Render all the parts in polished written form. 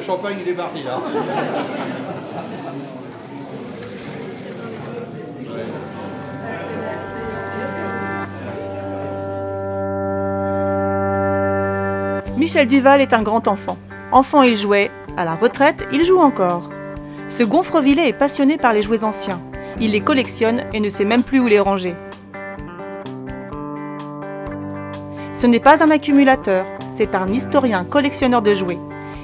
champagne, il est parti là. Michel Duval est un grand enfant. Enfant, il jouait. À la retraite, il joue encore. Ce gonfrevillet est passionné par les jouets anciens. Il les collectionne et ne sait même plus où les ranger. Ce n'est pas un accumulateur, c'est un historien collectionneur de jouets.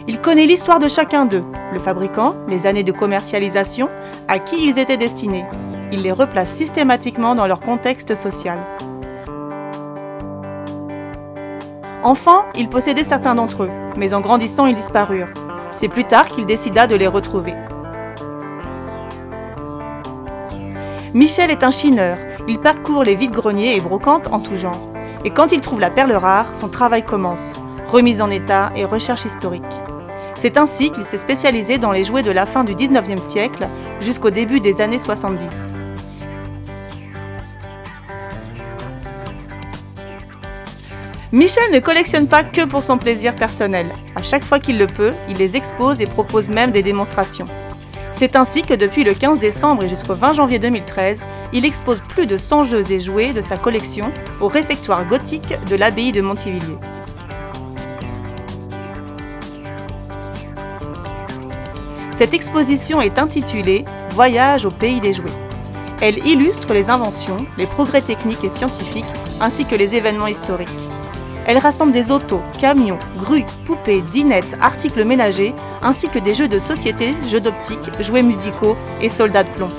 Il connaît l'histoire de chacun d'eux, le fabricant, les années de commercialisation, à qui ils étaient destinés. Il les replace systématiquement dans leur contexte social. Enfant, il possédait certains d'entre eux, mais en grandissant, ils disparurent. C'est plus tard qu'il décida de les retrouver. Michel est un chineur. Il parcourt les vides-greniers et brocantes en tout genre. Et quand il trouve la perle rare, son travail commence. Remise en état et recherche historique. C'est ainsi qu'il s'est spécialisé dans les jouets de la fin du 19e siècle jusqu'au début des années 70. Michel ne collectionne pas que pour son plaisir personnel. À chaque fois qu'il le peut, il les expose et propose même des démonstrations. C'est ainsi que depuis le 15 décembre et jusqu'au 20 janvier 2013, il expose plus de 100 jeux et jouets de sa collection au réfectoire gothique de l'abbaye de Montivilliers. Cette exposition est intitulée « Voyage au pays des jouets ». Elle illustre les inventions, les progrès techniques et scientifiques, ainsi que les événements historiques. Elle rassemble des autos, camions, grues, poupées, dinettes, articles ménagers, ainsi que des jeux de société, jeux d'optique, jouets musicaux et soldats de plomb.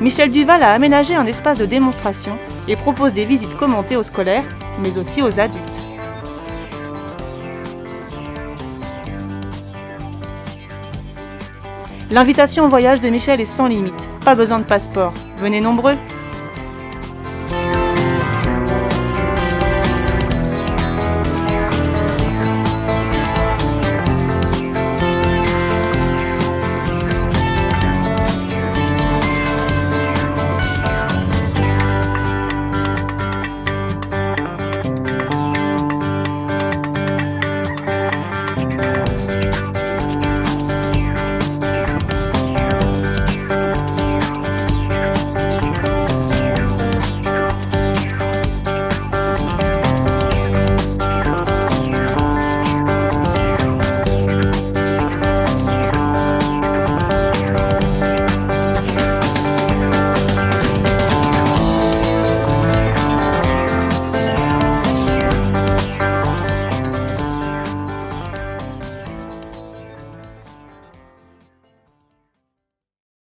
Michel Duval a aménagé un espace de démonstration et propose des visites commentées aux scolaires, mais aussi aux adultes. L'invitation au voyage de Michel est sans limite, pas besoin de passeport. Venez nombreux!